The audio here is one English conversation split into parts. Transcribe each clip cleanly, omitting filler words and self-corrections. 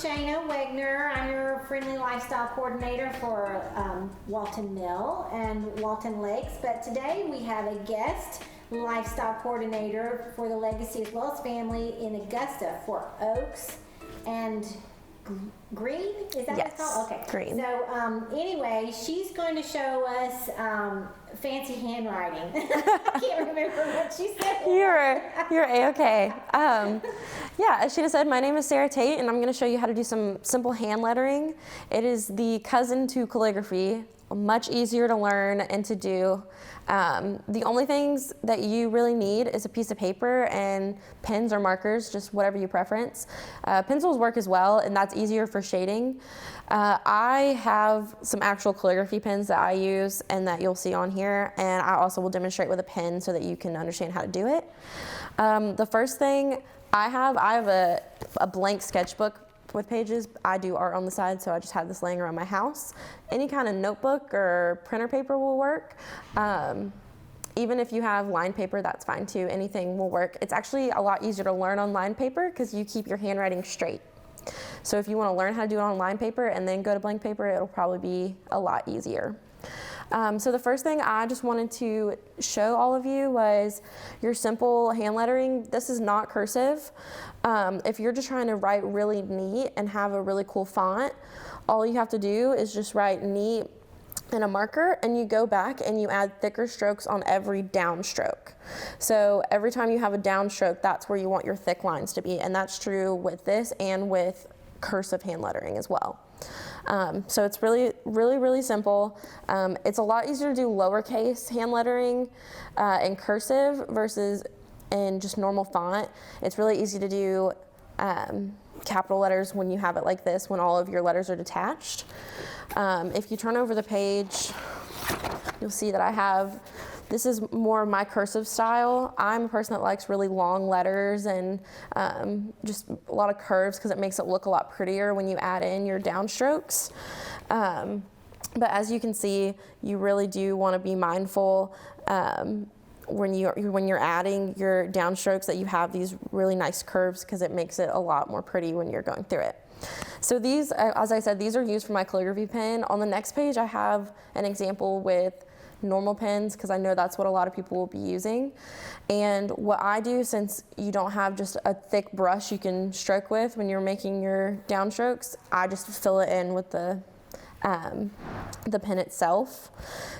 Shayna Wegner. I'm your friendly lifestyle coordinator for Walton Mill and Walton Lakes. But today we have a guest lifestyle coordinator for the Legacy as well as family in Augusta for Oaks and Green? Is that what it's called? Okay. Green. So anyway, she's going to show us fancy handwriting. I can't remember what she said. You're A-okay. Yeah, as Sheena said, my name is Sarah Tate, and I'm going to show you how to do some simple hand lettering. It is the cousin to calligraphy, much easier to learn and to do. The only things that you really need is a piece of paper and pens or markers, just whatever you preference. Pencils work as well, and that's easier for shading. I have some actual calligraphy pens that I use and that you'll see on here, and I also will demonstrate with a pen so that you can understand how to do it. The first thing I have a blank sketchbook with pages. I do art on the side, so I just have this laying around my house. Any kind of notebook or printer paper will work. Even if you have lined paper, that's fine too. Anything will work. It's actually a lot easier to learn on lined paper because you keep your handwriting straight. So if you want to learn how to do it on lined paper and then go to blank paper, it'll probably be a lot easier. So the first thing I just wanted to show all of you was your simple hand lettering. This is not cursive. If you're just trying to write really neat and have a really cool font, all you have to do is just write neat in a marker, and you go back and you add thicker strokes on every downstroke. So every time you have a downstroke, that's where you want your thick lines to be, and that's true with this and with cursive hand lettering as well. So it's really simple. It's a lot easier to do lowercase hand lettering in cursive versus in just normal font. It's really easy to do capital letters when you have it like this, when all of your letters are detached. If you turn over the page, you'll see that this is more my cursive style. I'm a person that likes really long letters and just a lot of curves because it makes it look a lot prettier when you add in your downstrokes. But as you can see, you really do want to be mindful when you're adding your downstrokes that you have these really nice curves because it makes it a lot more pretty when you're going through it. So these, as I said, these are used for my calligraphy pen. On the next page, I have an example with normal pens because I know that's what a lot of people will be using. And what I do, since you don't have just a thick brush you can stroke with when you're making your downstrokes, I just fill it in with the pen itself.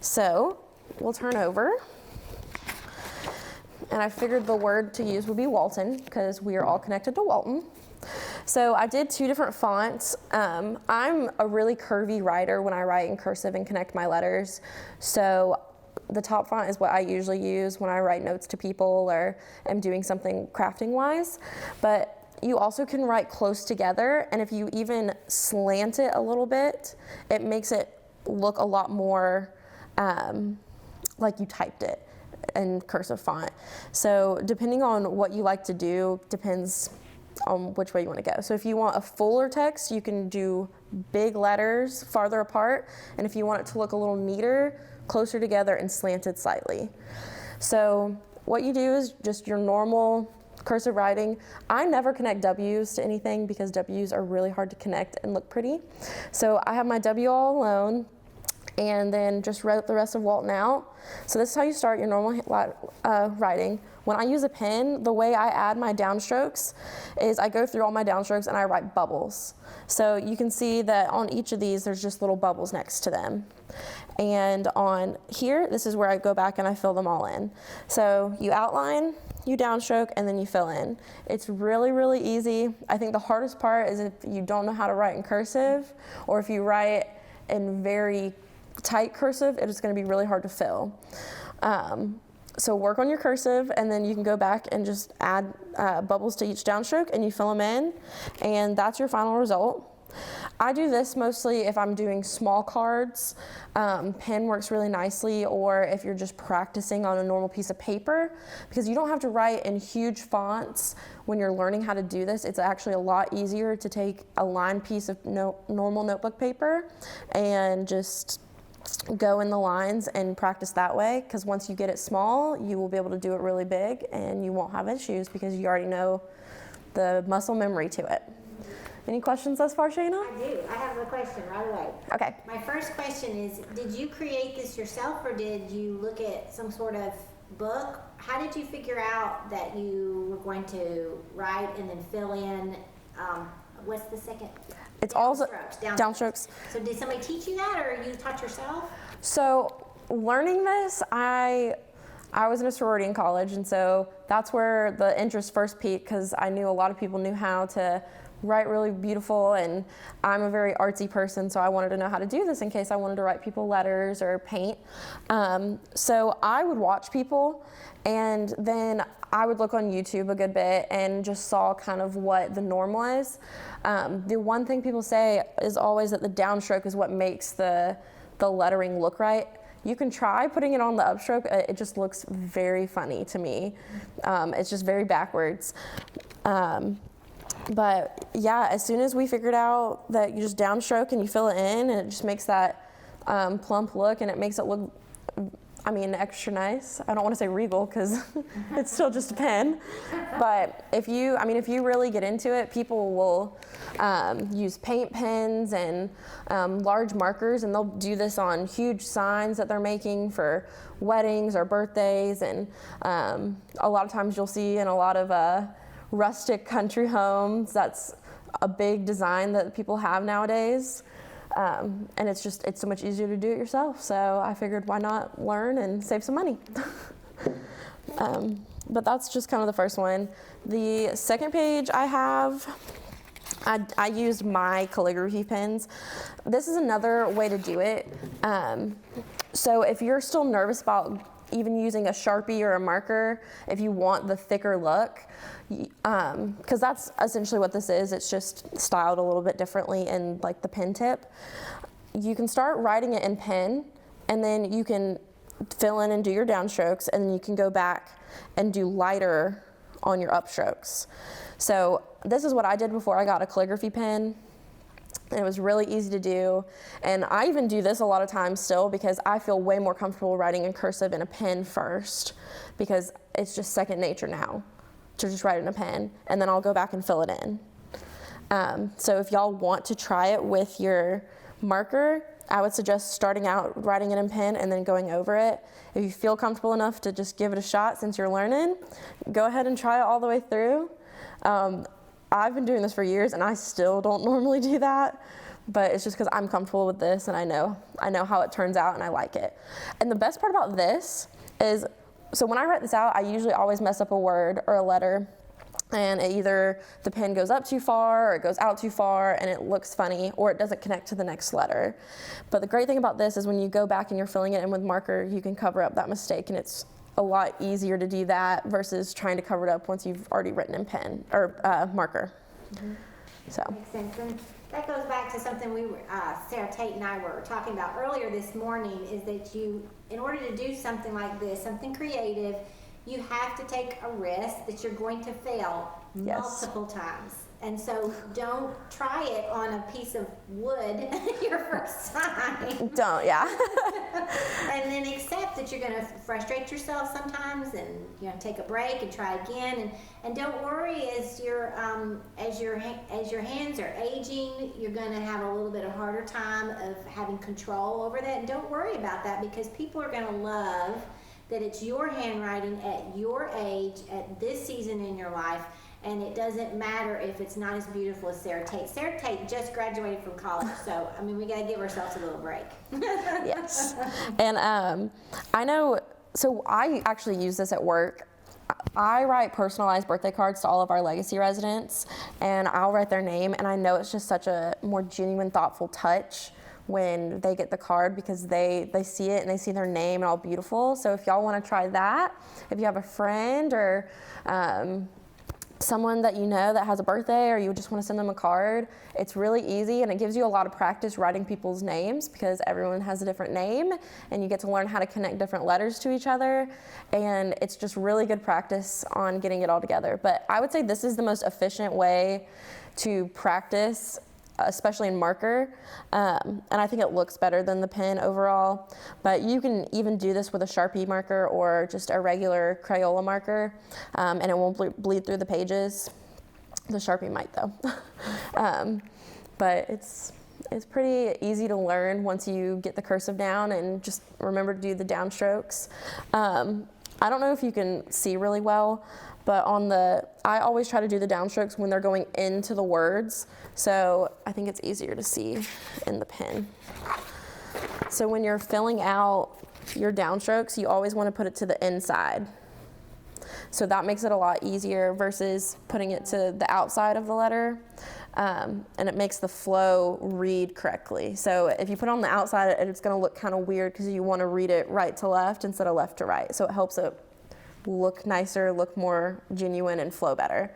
So we'll turn over. And I figured the word to use would be Walton because we are all connected to Walton. So I did two different fonts. I'm a really curvy writer when I write in cursive and connect my letters. So the top font is what I usually use when I write notes to people or am doing something crafting wise. But you also can write close together, and if you even slant it a little bit, it makes it look a lot more like you typed it in cursive font. So depending on what you like to do, depends on which way you want to go. So if you want a fuller text, you can do big letters farther apart, and if you want it to look a little neater, closer together and slanted slightly. So what you do is just your normal cursive writing. I never connect W's to anything because W's are really hard to connect and look pretty. So I have my W all alone, and then just wrote the rest of Walton out. So this is how you start your normal writing. When I use a pen, the way I add my downstrokes is I go through all my downstrokes and I write bubbles. So you can see that on each of these, there's just little bubbles next to them. And on here, this is where I go back and I fill them all in. So you outline, you downstroke, and then you fill in. It's really easy. I think the hardest part is if you don't know how to write in cursive, or if you write in very tight cursive, it is going to be really hard to fill. So work on your cursive, and then you can go back and just add bubbles to each downstroke, and you fill them in, and that's your final result. I do this mostly if I'm doing small cards. Pen works really nicely, or if you're just practicing on a normal piece of paper, because you don't have to write in huge fonts when you're learning how to do this. It's actually a lot easier to take a lined piece of normal notebook paper and just go in the lines and practice that way, because once you get it small, you will be able to do it really big and you won't have issues because you already know the muscle memory to it. Any questions thus far, Shayna? I do. I have a question right away. Okay. My first question is, did you create this yourself, or did you look at some sort of book? How did you figure out that you were going to write and then fill in, what's the second? It's also downstrokes. So did somebody teach you that, or you taught yourself? So learning this, I was in a sorority in college, and so that's where the interest first peaked, because I knew a lot of people knew how to write really beautiful, and I'm a very artsy person, so I wanted to know how to do this in case I wanted to write people letters or paint. So I would watch people, and then I would look on YouTube a good bit and just saw kind of what the norm was. The one thing people say is always that the downstroke is what makes the lettering look right. You can try putting it on the upstroke. It just looks very funny to me. It's just very backwards. But yeah, as soon as we figured out that you just downstroke and you fill it in, and it just makes that plump look, and it makes it look, I mean, extra nice. I don't want to say regal because it's still just a pen. But if you really get into it, people will use paint pens and large markers, and they'll do this on huge signs that they're making for weddings or birthdays. And a lot of times you'll see in a lot of rustic country homes, that's a big design that people have nowadays. And it's so much easier to do it yourself. So I figured, why not learn and save some money? But that's just kind of the first one. The second page I have, I used my calligraphy pens. This is another way to do it. So if you're still nervous about even using a Sharpie or a marker, if you want the thicker look, because that's essentially what this is. It's just styled a little bit differently in like the pen tip. You can start writing it in pen, and then you can fill in and do your downstrokes, and then you can go back and do lighter on your upstrokes. So this is what I did before I got a calligraphy pen. And it was really easy to do. And I even do this a lot of times still, because I feel way more comfortable writing in cursive in a pen first, because it's just second nature now to just write in a pen, and then I'll go back and fill it in. So if y'all want to try it with your marker, I would suggest starting out writing it in pen and then going over it. If you feel comfortable enough to just give it a shot since you're learning, go ahead and try it all the way through. I've been doing this for years, and I still don't normally do that, but it's just because I'm comfortable with this, and I know how it turns out, and I like it. And the best part about this is, so when I write this out, I usually always mess up a word or a letter, and either the pen goes up too far or it goes out too far and it looks funny, or it doesn't connect to the next letter. But the great thing about this is when you go back and you're filling it in with marker, you can cover up that mistake, and it's a lot easier to do that versus trying to cover it up once you've already written in pen or marker. Mm-hmm. So makes sense. And that goes back to something Sarah Tate and I were talking about earlier this morning, is that you, in order to do something like this, something creative, you have to take a risk that you're going to fail multiple times. And so don't try it on a piece of wood your first time. Don't, yeah. And then accept that you're going to frustrate yourself sometimes, and you're going to take a break and try again. And don't worry, as your hands are aging, you're going to have a little bit of harder time of having control over that. And don't worry about that, because people are going to love that it's your handwriting at your age, at this season in your life. And it doesn't matter if it's not as beautiful as Sarah Tate. Sarah Tate just graduated from college, so I mean, we got to give ourselves a little break. Yes. And I know, so I actually use this at work. I write personalized birthday cards to all of our legacy residents, and I'll write their name, and I know it's just such a more genuine, thoughtful touch when they get the card, because they see it and they see their name and all beautiful. So if y'all want to try that, if you have a friend or someone that you know that has a birthday, or you just want to send them a card, it's really easy, and it gives you a lot of practice writing people's names, because everyone has a different name, and you get to learn how to connect different letters to each other, and it's just really good practice on getting it all together. But I would say this is the most efficient way to practice, especially in marker, and I think it looks better than the pen overall. But you can even do this with a Sharpie marker or just a regular Crayola marker, and it won't bleed through the pages. The Sharpie might though. But it's pretty easy to learn once you get the cursive down, and just remember to do the downstrokes. I don't know if you can see really well, but I always try to do the downstrokes when they're going into the words, so I think it's easier to see in the pen. So when you're filling out your downstrokes, you always want to put it to the inside. So that makes it a lot easier versus putting it to the outside of the letter, and it makes the flow read correctly. So if you put it on the outside, it's going to look kind of weird because you want to read it right to left instead of left to right. So it helps it look nicer, look more genuine, and flow better.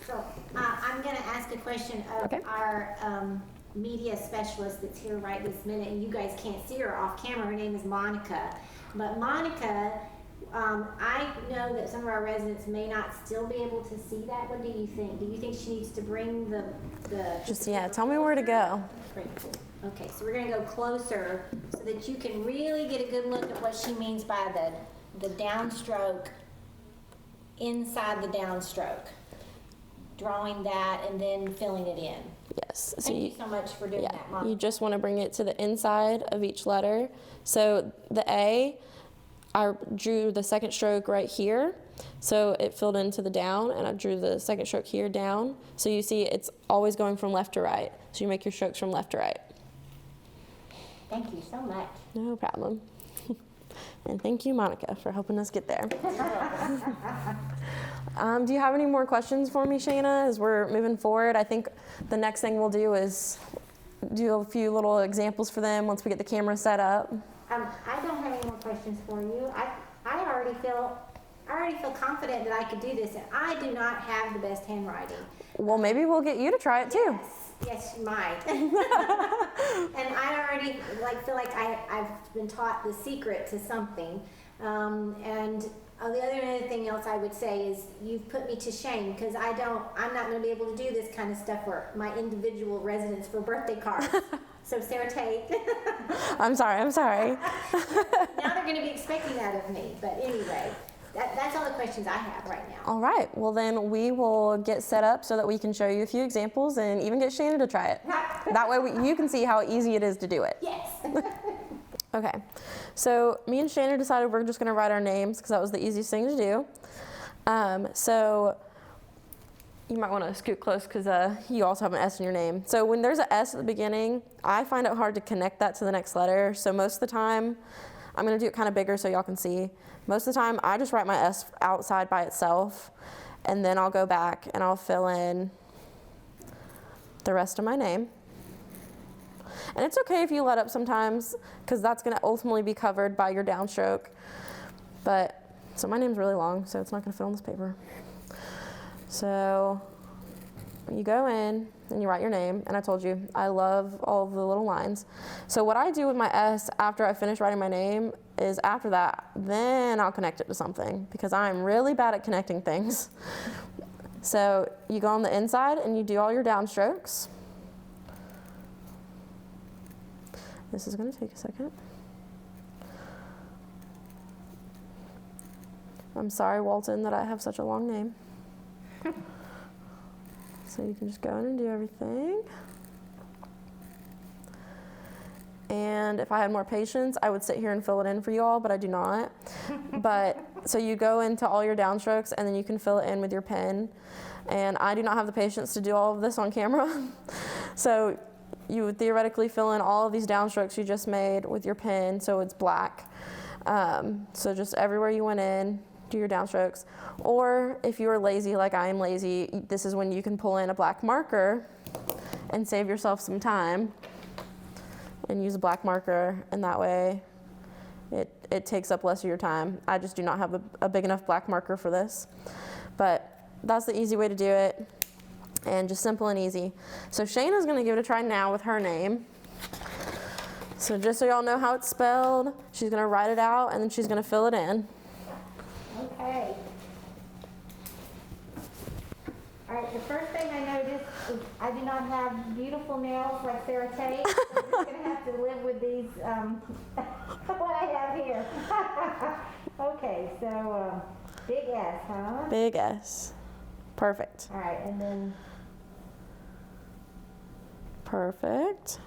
So I'm going to ask a question of our media specialist that's here right this minute, and you guys can't see her off camera. Her name is Monica. But Monica, I know that some of our residents may not still be able to see that. What do you think? Do you think she needs to bring the tell me where to go. Great. Okay, so we're going to go closer so that you can really get a good look at what she means by the downstroke inside the downstroke. Drawing that and then filling it in. Yes. Thank you so much for doing that, Mom. You just want to bring it to the inside of each letter. So the A, I drew the second stroke right here, so it filled into the down, and I drew the second stroke here down. So you see it's always going from left to right. So you make your strokes from left to right. Thank you so much. No problem. And thank you, Monica, for helping us get there. Do you have any more questions for me, Shayna, as we're moving forward? I think the next thing we'll do is do a few little examples for them once we get the camera set up. I don't have any more questions for you. I already feel confident that I could do this, and I do not have the best handwriting. Well, maybe we'll get you to try it too. Yes, you might. And I already feel like I've been taught the secret to something. And the other thing else I would say is you've put me to shame, because I'm not going to be able to do this kind of stuff for my individual residents for birthday cards. So Sarah Tate. I'm sorry. Now they're going to be expecting that of me. But anyway, that's all the questions I have right now. All right. Well, then we will get set up so that we can show you a few examples and even get Shayna to try it. That way you can see how easy it is to do it. Yes. Okay. So me and Shayna decided we're just going to write our names because that was the easiest thing to do. So you might want to scoot close because you also have an S in your name. So when there's an S at the beginning, I find it hard to connect that to the next letter. So most of the time, I'm going to do it kind of bigger so y'all can see. Most of the time, I just write my S outside by itself, and then I'll go back and I'll fill in the rest of my name. And it's okay if you let up sometimes, because that's going to ultimately be covered by your downstroke. So my name's really long, so it's not going to fit on this paper. So you go in and you write your name, and I told you I love all of the little lines. So what I do with my S after I finish writing my name is after that, then I'll connect it to something, because I'm really bad at connecting things. So you go on the inside and you do all your downstrokes. This is going to take a second. I'm sorry, Walton, that I have such a long name. So you can just go in and do everything. And if I had more patience, I would sit here and fill it in for you all, but I do not. So you go into all your downstrokes, and then you can fill it in with your pen. And I do not have the patience to do all of this on camera. So you would theoretically fill in all of these downstrokes you just made with your pen, so it's black. So just everywhere you went in, do your downstrokes. Or if you are lazy, like I am lazy, this is when you can pull in a black marker and save yourself some time and use a black marker, and that way it takes up less of your time. I just do not have a big enough black marker for this. But that's the easy way to do it, and just simple and easy. So Shayna's gonna give it a try now with her name. So just so y'all know how it's spelled, she's gonna write it out, and then she's gonna fill it in. Okay. All right, the first thing I noticed is I do not have beautiful nails like Sarah Tate. I'm just going to have to live with these, what I have here. Okay, so big S, huh? Big S. Perfect. All right, and then. Perfect.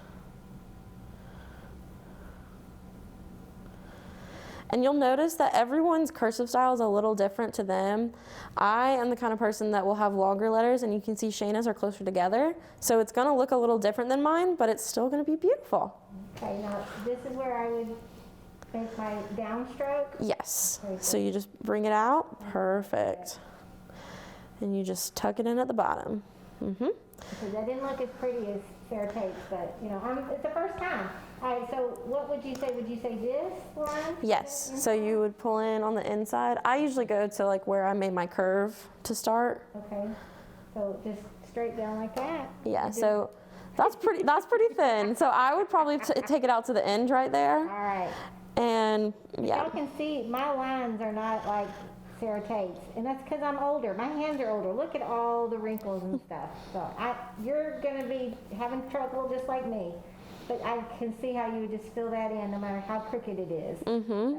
And you'll notice that everyone's cursive style is a little different to them. I am the kind of person that will have longer letters, and you can see Shayna's are closer together. So it's gonna look a little different than mine, but it's still gonna be beautiful. Okay, now this is where I would make my downstroke. Yes. So you just bring it out. Perfect. And you just tuck it in at the bottom. Because that didn't look as pretty as Sarah Tate's, but it's the first time. All right, so what would you say? Would you say this line? Yes. So you would pull in on the inside. I usually go to like where I made my curve to start. Okay. So just straight down like that. Yeah. So that's pretty thin. So I would probably take it out to the end right there. All right. And yeah. Y'all can see my lines are not like Sarah Tate's, and that's because I'm older. My hands are older. Look at all the wrinkles and stuff. So you're gonna be having trouble just like me. But I can see how you would just fill that in no matter how crooked it is.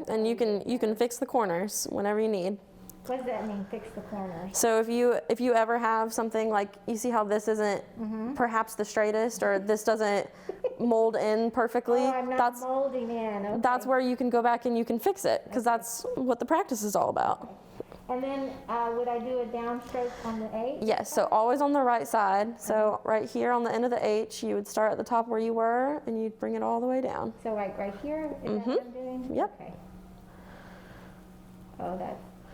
And you can fix the corners whenever you need. What does that mean, fix the corners? So if you ever have something like, you see how this isn't perhaps the straightest, or this doesn't mold in perfectly, Oh, I'm not molding in. Okay. that's where you can go back and you can fix it, because that's what the practice is all about. And then would I do a downstroke on the H? Yes, so always on the right side. So right here on the end of the H, you would start at the top where you were, and you'd bring it all the way down. So like right here, is that what I'm doing? Yep. Okay. Oh,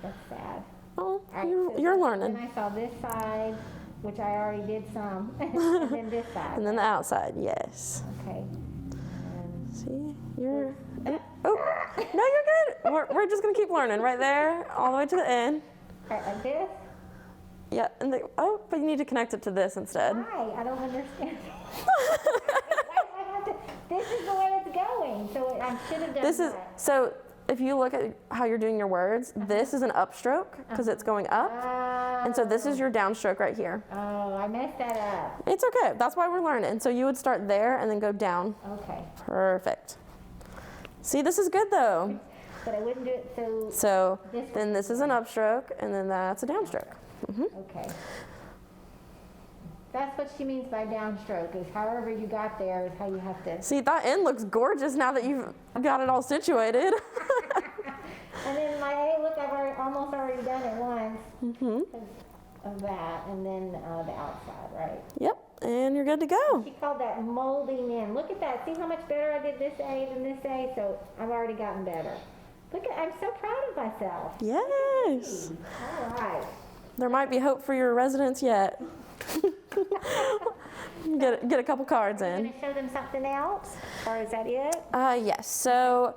that's sad. Oh, All right, you're Then learning. I saw this side, which I already did some, and then this side. And then the outside, yes. Okay. See, you're, oh, no, you're good. We're just gonna keep learning right there, all the way to the end. All right, like this? Yeah, and but you need to connect it to this instead. Why? I don't understand. This is the way it's going, so I should have done that. So if you look at how you're doing your words, this is an upstroke because it's going up. And so this is your downstroke right here. Oh, I messed that up. It's okay. That's why we're learning. So you would start there and then go down. Okay. Perfect. See, this is good though. But I wouldn't do it So then this is an upstroke, and then that's a downstroke. Okay. That's what she means by downstroke, is however you got there is how you have to. See, that end looks gorgeous now that you've got it all situated. And then my A, look, I've almost already done it once. Because of that, and then the outside, right? Yep, and you're good to go. She called that molding in. Look at that. See how much better I did this A than this A? So I've already gotten better. Look at, I'm so proud of myself. Yes. All right. There might be hope for your residents yet. Get a couple cards Are you in. going to show them something else? Or is that it? Yes. So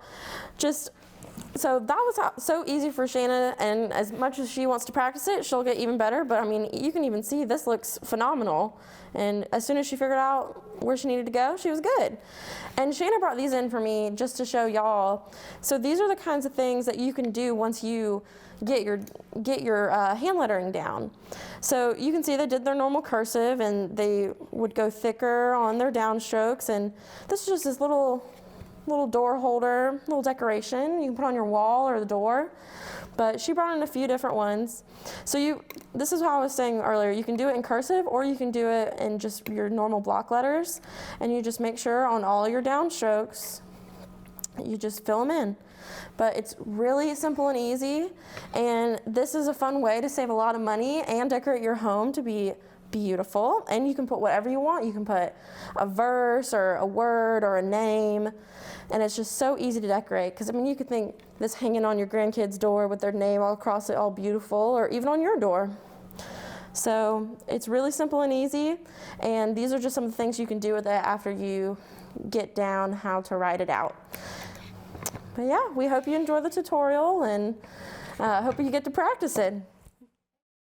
that was so easy for Shanna, and as much as she wants to practice it, she'll get even better. But I mean, you can even see this looks phenomenal. And as soon as she figured out where she needed to go, she was good. And Shanna brought these in for me just to show y'all. So these are the kinds of things that you can do once you get your hand lettering down. So you can see they did their normal cursive, and they would go thicker on their downstrokes. And this is just this little door holder, little decoration you can put on your wall or the door. But she brought in a few different ones. So this is how I was saying earlier, you can do it in cursive, or you can do it in just your normal block letters, and you just make sure on all your downstrokes you just fill them in. But it's really simple and easy, and this is a fun way to save a lot of money and decorate your home to be beautiful. And you can put whatever you want. You can put a verse or a word or a name, and it's just so easy to decorate. Because I mean, you could think this hanging on your grandkid's door with their name all across it, all beautiful, or even on your door. So it's really simple and easy, and these are just some of the things you can do with it after you get down how to write it out. But yeah, we hope you enjoy the tutorial, and hope you get to practice it.